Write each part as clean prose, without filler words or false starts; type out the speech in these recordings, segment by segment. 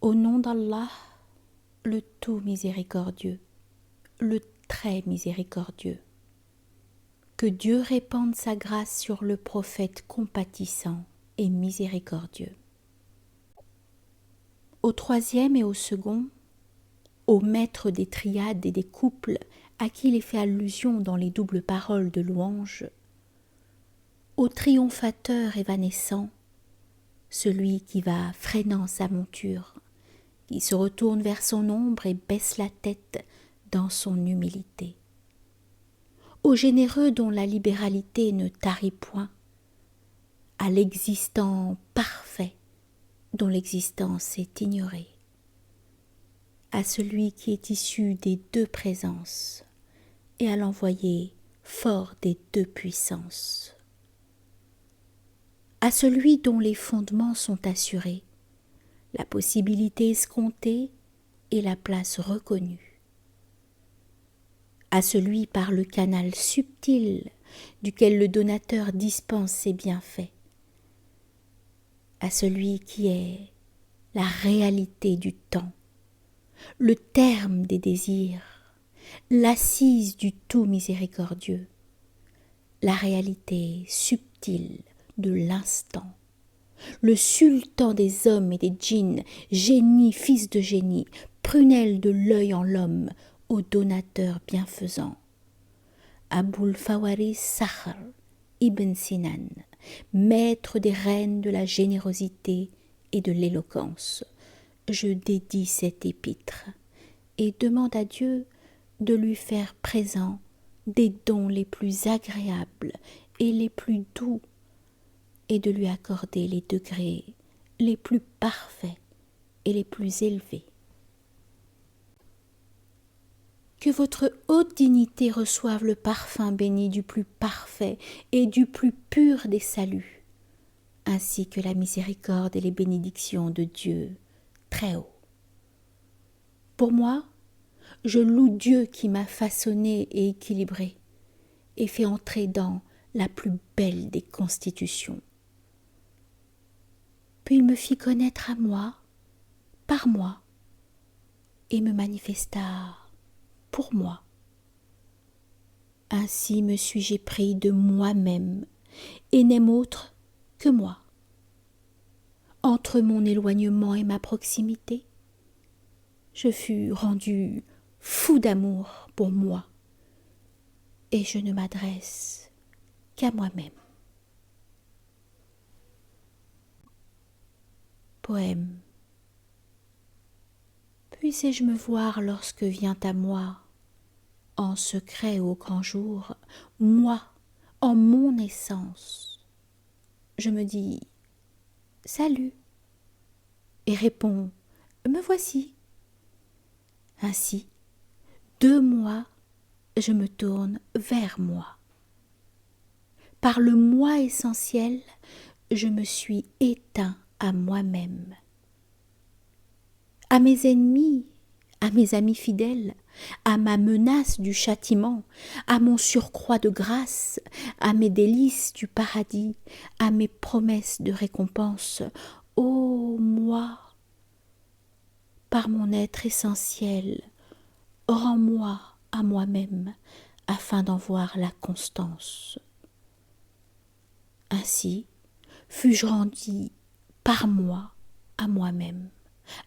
Au nom d'Allah, le tout miséricordieux, le très miséricordieux. Que Dieu répande sa grâce sur le prophète compatissant et miséricordieux. Au troisième et au second, au maître des triades et des couples à qui il est fait allusion dans les doubles paroles de louange, au triomphateur évanescent, celui qui va freinant sa monture, qui se retourne vers son ombre et baisse la tête dans son humilité, au généreux dont la libéralité ne tarit point, à l'existant parfait dont l'existence est ignorée, à celui qui est issu des deux présences et à l'envoyé fort des deux puissances, à celui dont les fondements sont assurés, la possibilité escomptée et la place reconnue, à celui par le canal subtil duquel le donateur dispense ses bienfaits, à celui qui est la réalité du temps, le terme des désirs, l'assise du tout miséricordieux, la réalité subtile de l'instant, le sultan des hommes et des djinns, génie, fils de génie, prunelle de l'œil en l'homme, au donateur bienfaisant. Aboul Fawaris Sakhr ibn Sinan, maître des reines de la générosité et de l'éloquence, je dédie cet épître et demande à Dieu de lui faire présent des dons les plus agréables et les plus doux, et de lui accorder les degrés les plus parfaits et les plus élevés. Que votre haute dignité reçoive le parfum béni du plus parfait et du plus pur des saluts, ainsi que la miséricorde et les bénédictions de Dieu très haut. Pour moi, je loue Dieu qui m'a façonné et équilibré et fait entrer dans la plus belle des constitutions. Puis il me fit connaître à moi, par moi, et me manifesta pour moi. Ainsi me suis-je épris de moi-même, et n'aime autre que moi. Entre mon éloignement et ma proximité, je fus rendu fou d'amour pour moi, et je ne m'adresse qu'à moi-même. Poème. Puissé-je me voir lorsque vient à moi, en secret au grand jour, moi, en mon essence. Je me dis « Salut » et réponds « Me voici ». Ainsi, de moi, je me tourne vers moi. Par le moi essentiel, je me suis éteint à moi-même. À mes ennemis, à mes amis fidèles, à ma menace du châtiment, à mon surcroît de grâce, à mes délices du paradis, à mes promesses de récompense, ô moi, par mon être essentiel, rends-moi à moi-même, afin d'en voir la constance. Ainsi fus-je rendu par moi à moi-même,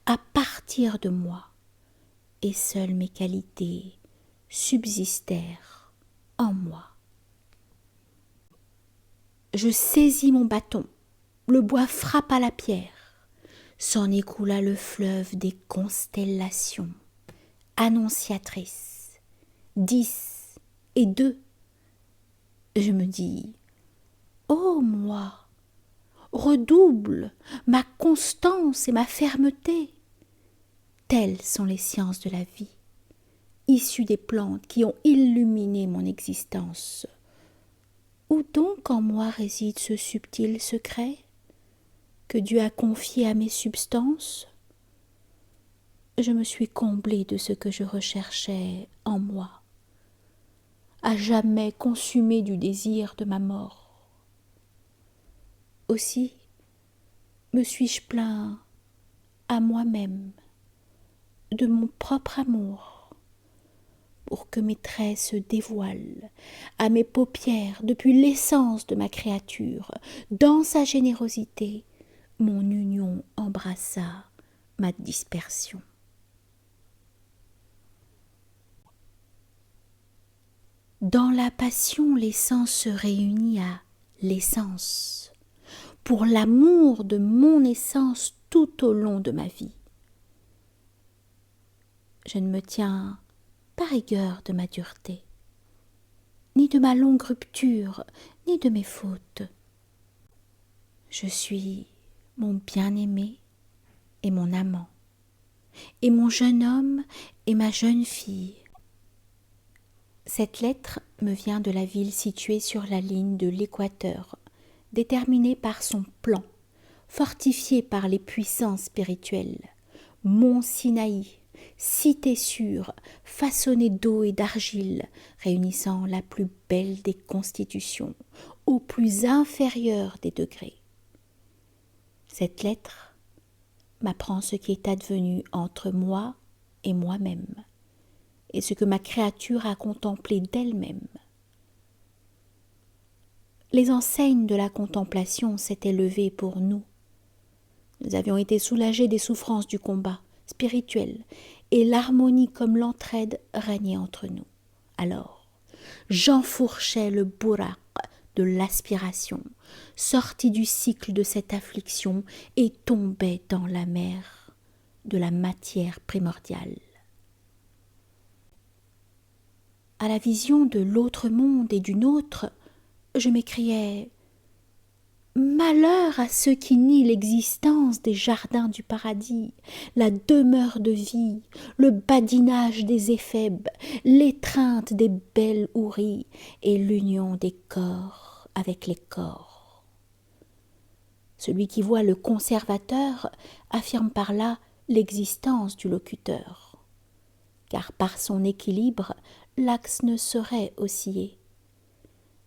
à partir de moi, et seules mes qualités subsistèrent en moi. Je saisis mon bâton, le bois frappa la pierre, s'en écoula le fleuve des constellations, annonciatrices, 10 et 2. Je me dis, ô moi, redouble ma constance et ma fermeté. Telles sont les sciences de la vie, issues des plantes qui ont illuminé mon existence. Où donc en moi réside ce subtil secret que Dieu a confié à mes substances? Je me suis comblée de ce que je recherchais en moi, à jamais consumée du désir de ma mort. Aussi me suis-je plaint à moi-même de mon propre amour, pour que mes traits se dévoilent à mes paupières depuis l'essence de ma créature. Dans sa générosité, mon union embrassa ma dispersion. Dans la passion, l'essence se réunit à l'essence, pour l'amour de mon essence tout au long de ma vie. Je ne me tiens pas rigueur de ma dureté, ni de ma longue rupture, ni de mes fautes. Je suis mon bien-aimé et mon amant, et mon jeune homme et ma jeune fille. Cette lettre me vient de la ville située sur la ligne de l'équateur, déterminée par son plan, fortifiée par les puissances spirituelles. Mont Sinaï, cité sûre, façonnée d'eau et d'argile, réunissant la plus belle des constitutions, au plus inférieur des degrés. Cette lettre m'apprend ce qui est advenu entre moi et moi-même, et ce que ma créature a contemplé d'elle-même. Les enseignes de la contemplation s'étaient levées pour nous. Nous avions été soulagés des souffrances du combat spirituel, et l'harmonie comme l'entraide régnait entre nous. Alors, j'enfourchais le bourraq de l'aspiration, sorti du cycle de cette affliction, et tombais dans la mer de la matière primordiale. À la vision de l'autre monde et du nôtre, je m'écriais « Malheur à ceux qui nient l'existence des jardins du paradis, la demeure de vie, le badinage des éphèbes, l'étreinte des belles houris et l'union des corps avec les corps. » Celui qui voit le conservateur affirme par là l'existence du locuteur, car par son équilibre, l'axe ne saurait osciller.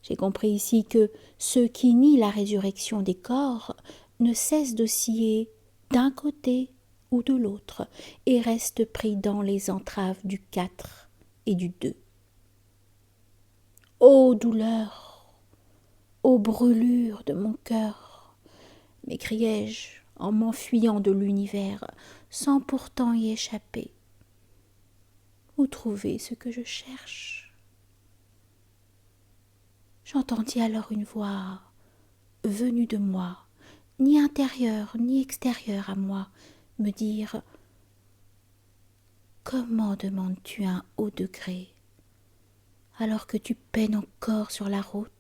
J'ai compris ici que ceux qui nient la résurrection des corps ne cessent d'osciller d'un côté ou de l'autre et restent pris dans les entraves du 4 et du 2. Ô douleur, ô brûlure de mon cœur, m'écriai-je en m'enfuyant de l'univers sans pourtant y échapper. Où trouver ce que je cherche? J'entendis alors une voix venue de moi, ni intérieure ni extérieure à moi, me dire « Comment demandes-tu un haut degré alors que tu peines encore sur la route?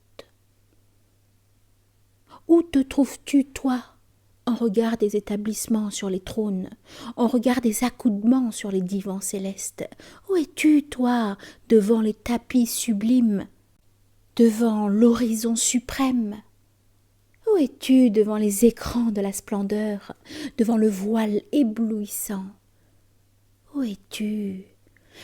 Où te trouves-tu, toi, en regard des établissements sur les trônes, en regard des accoudements sur les divans célestes? Où es-tu, toi, devant les tapis sublimes, devant l'horizon suprême? Où es-tu devant les écrans de la splendeur, devant le voile éblouissant? Où es-tu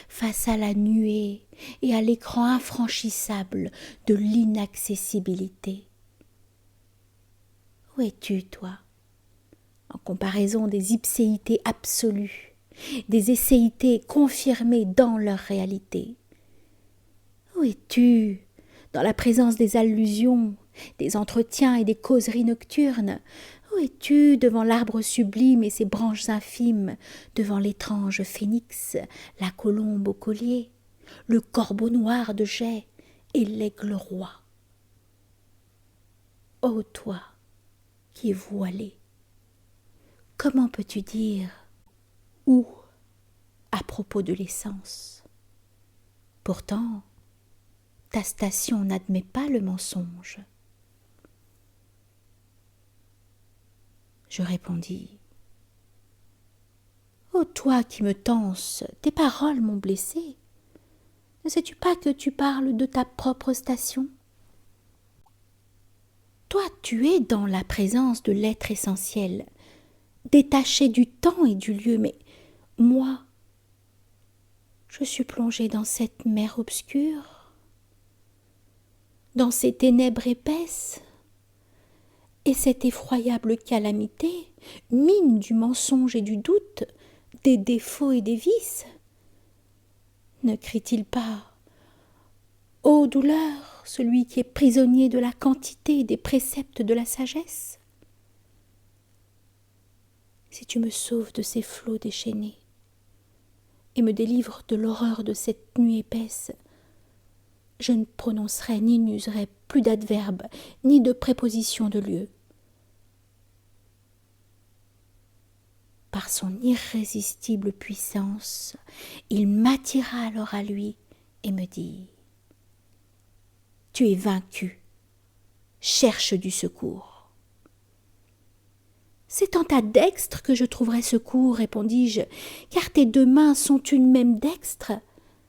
face à la nuée et à l'écran infranchissable de l'inaccessibilité? Où es-tu, toi, en comparaison des ipséités absolues, des esséités confirmées dans leur réalité? Où es-tu dans la présence des allusions, des entretiens et des causeries nocturnes? Où es-tu devant l'arbre sublime et ses branches infimes, devant l'étrange phénix, la colombe au collier, le corbeau noir de jais et l'aigle roi? Ô toi qui es voilé, comment peux-tu dire où à propos de l'essence? Pourtant, ta station n'admet pas le mensonge. Je répondis « Ô toi qui me tenses, tes paroles m'ont blessé. Ne sais-tu pas que tu parles de ta propre station? Toi, tu es dans la présence de l'être essentiel, détaché du temps et du lieu, mais moi, je suis plongé dans cette mer obscure, dans ces ténèbres épaisses, et cette effroyable calamité mine du mensonge et du doute, des défauts et des vices? Ne crie-t-il pas: ô douleur, celui qui est prisonnier de la quantité et des préceptes de la sagesse? Si tu me sauves de ces flots déchaînés et me délivres de l'horreur de cette nuit épaisse, je ne prononcerai ni n'userai plus d'adverbes, ni de prépositions de lieu. Par son irrésistible puissance, il m'attira alors à lui et me dit: tu es vaincu, cherche du secours. C'est en ta dextre que je trouverai secours, répondis-je, car tes deux mains sont une même dextre.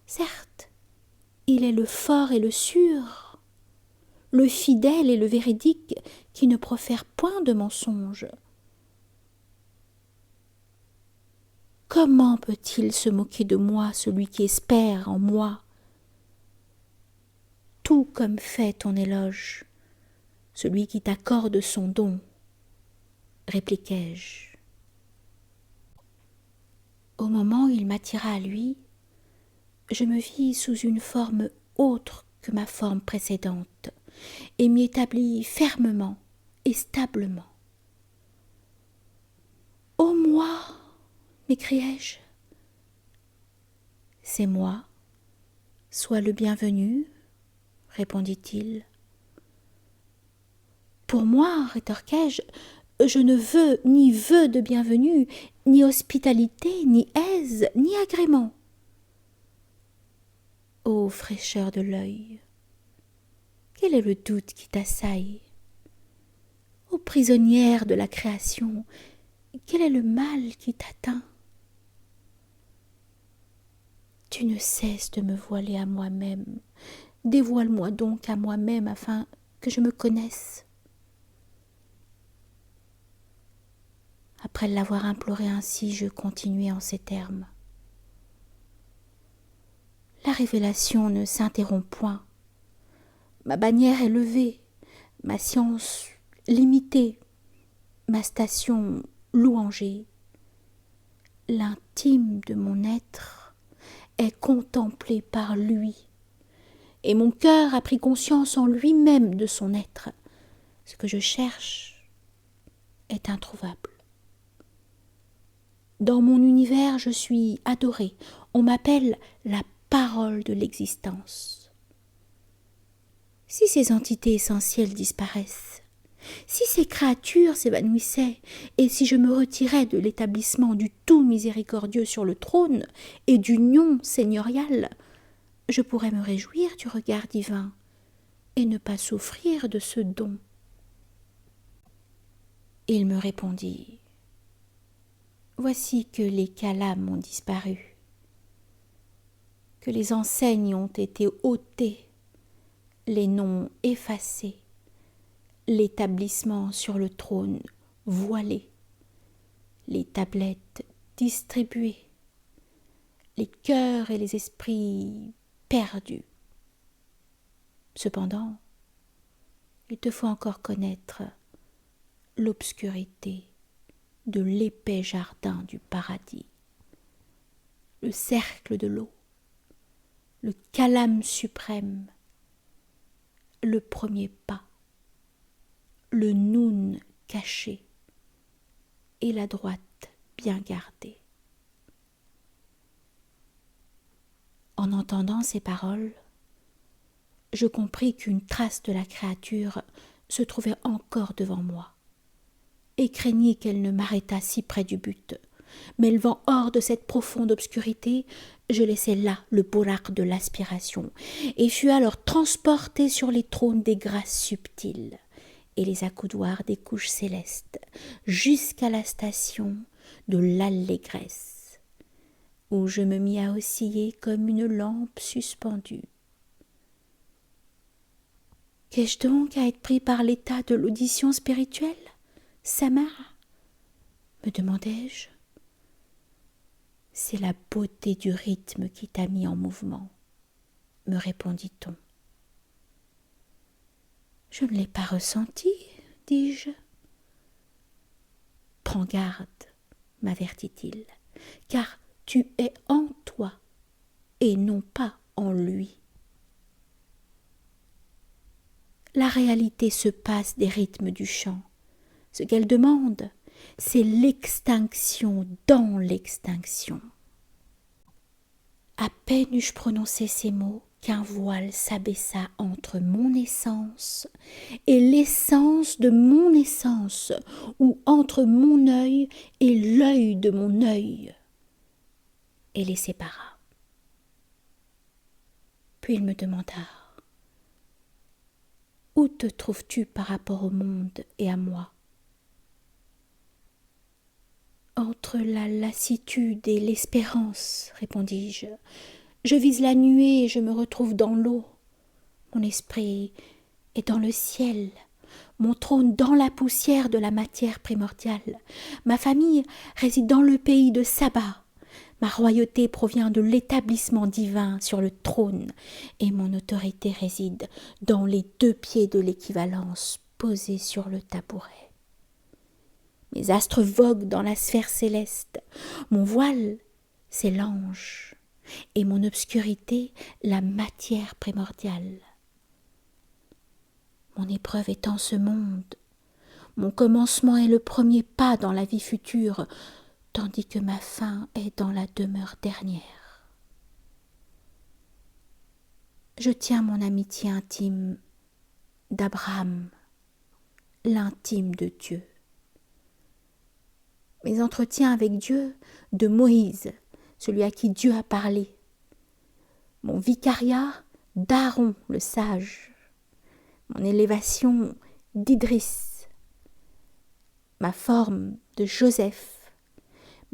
Certes, il est le fort et le sûr, le fidèle et le véridique, qui ne profère point de mensonges. Comment peut-il se moquer de moi, celui qui espère en moi? Tout comme fait ton éloge, celui qui t'accorde son don, répliquai-je. Au moment où il m'attira à lui, je me vis sous une forme autre que ma forme précédente, et m'y établis fermement et stablement. « Ô moi !» m'écriai-je. « C'est moi, sois le bienvenu, » répondit-il. « Pour moi, rétorquai-je, je ne veux ni vœu de bienvenue, ni hospitalité, ni aise, ni agrément. Ô fraîcheur de l'œil, quel est le doute qui t'assaille? Ô prisonnière de la création, quel est le mal qui t'atteint? Tu ne cesses de me voiler à moi-même. Dévoile-moi donc à moi-même afin que je me connaisse. Après l'avoir imploré ainsi, je continuai en ces termes. La révélation ne s'interrompt point. Ma bannière est levée, ma science limitée, ma station louangée. L'intime de mon être est contemplé par lui, et mon cœur a pris conscience en lui-même de son être. Ce que je cherche est introuvable. Dans mon univers, je suis adorée. On m'appelle la parole de l'existence. Si ces entités essentielles disparaissent, si ces créatures s'évanouissaient, et si je me retirais de l'établissement du tout miséricordieux sur le trône et d'union seigneuriale, je pourrais me réjouir du regard divin et ne pas souffrir de ce don. Il me répondit: voici que les calames ont disparu, que les enseignes ont été ôtées, les noms effacés, l'établissement sur le trône voilé, les tablettes distribuées, les cœurs et les esprits perdus. Cependant, il te faut encore connaître l'obscurité de l'épais jardin du paradis, le cercle de l'eau, le calame suprême, le premier pas, le noun caché et la droite bien gardée. En entendant ces paroles, je compris qu'une trace de la créature se trouvait encore devant moi, et craignis qu'elle ne m'arrêtât si près du but. M'élevant hors de cette profonde obscurité, je laissai là le bourraque de l'aspiration, et fus alors transporté sur les trônes des grâces subtiles et les accoudoirs des couches célestes, jusqu'à la station de l'allégresse, où je me mis à osciller comme une lampe suspendue. Qu'ai-je donc à être pris par l'état de l'audition spirituelle, Samar? Me demandai-je. C'est la beauté du rythme qui t'a mis en mouvement, me répondit-on. Je ne l'ai pas ressenti, dis-je. Prends garde, m'avertit-il, car tu es en toi et non pas en lui. La réalité se passe des rythmes du chant. Ce qu'elle demande, c'est l'extinction dans l'extinction. À peine eus-je prononcé ces mots qu'un voile s'abaissa entre mon essence et l'essence de mon essence, ou entre mon œil et l'œil de mon œil, et les sépara. Puis il me demanda: « Où te trouves-tu par rapport au monde et à moi ?» Entre la lassitude et l'espérance, répondis-je. Je vise la nuée et je me retrouve dans l'eau. Mon esprit est dans le ciel, mon trône dans la poussière de la matière primordiale. Ma famille réside dans le pays de Saba. Ma royauté provient de l'établissement divin sur le trône, et mon autorité réside dans les 2 pieds de l'équivalence posés sur le tabouret. Mes astres voguent dans la sphère céleste. Mon voile, c'est l'ange, et mon obscurité, la matière primordiale. Mon épreuve est en ce monde. Mon commencement est le premier pas dans la vie future, tandis que ma fin est dans la demeure dernière. Je tiens mon amitié intime d'Abraham, l'intime de Dieu. Mes entretiens avec Dieu de Moïse, celui à qui Dieu a parlé. Mon vicariat d'Aaron le sage. Mon élévation d'Idriss. Ma forme de Joseph.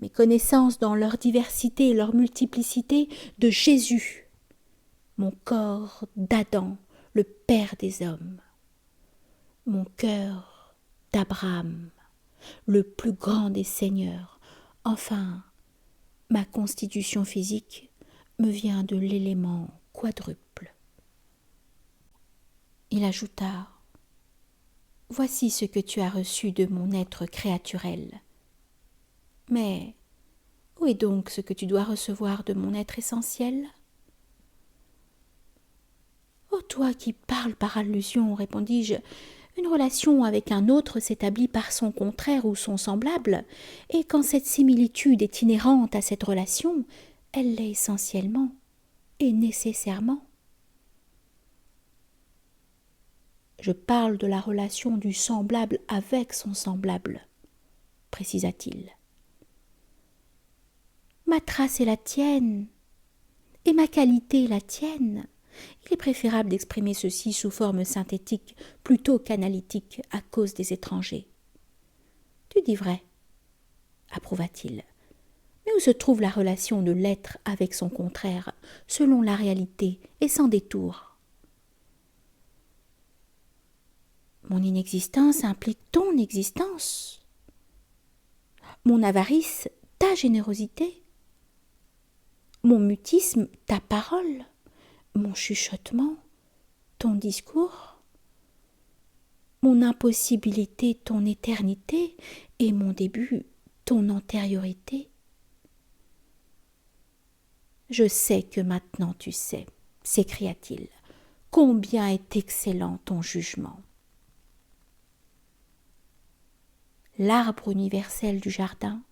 Mes connaissances dans leur diversité et leur multiplicité de Jésus. Mon corps d'Adam, le Père des hommes. Mon cœur d'Abraham, le plus grand des seigneurs. Enfin, ma constitution physique me vient de l'élément quadruple. Il ajouta: « Voici ce que tu as reçu de mon être créaturel. Mais où est donc ce que tu dois recevoir de mon être essentiel ?» « Ô toi qui parles par allusion, répondis-je, une relation avec un autre s'établit par son contraire ou son semblable, et quand cette similitude est inhérente à cette relation, elle l'est essentiellement et nécessairement. Je parle de la relation du semblable avec son semblable, précisa-t-il. Ma trace est la tienne, et ma qualité est la tienne. Il est préférable d'exprimer ceci sous forme synthétique plutôt qu'analytique à cause des étrangers. Tu dis vrai, approuva-t-il. Mais où se trouve la relation de l'être avec son contraire, selon la réalité et sans détour? Mon inexistence implique ton existence. Mon avarice, ta générosité. Mon mutisme, ta parole. Mon chuchotement, ton discours. Mon impossibilité, ton éternité, et mon début, ton antériorité. Je sais que maintenant tu sais, s'écria-t-il, combien est excellent ton jugement. L'arbre universel du jardin,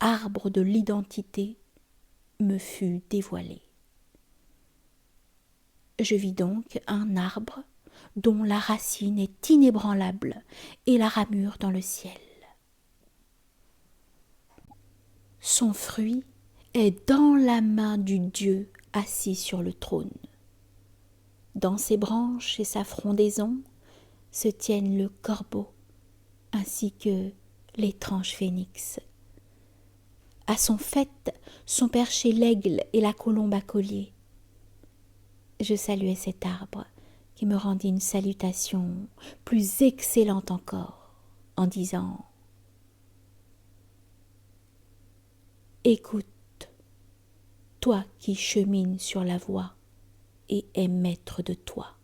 arbre de l'identité, me fut dévoilé. Je vis donc un arbre dont la racine est inébranlable et la ramure dans le ciel. Son fruit est dans la main du Dieu assis sur le trône. Dans ses branches et sa frondaison se tiennent le corbeau ainsi que l'étrange phénix. À son faîte sont perchés l'aigle et la colombe à collier. Je saluai cet arbre qui me rendit une salutation plus excellente encore en disant: « Écoute, toi qui chemines sur la voie et es maître de toi. »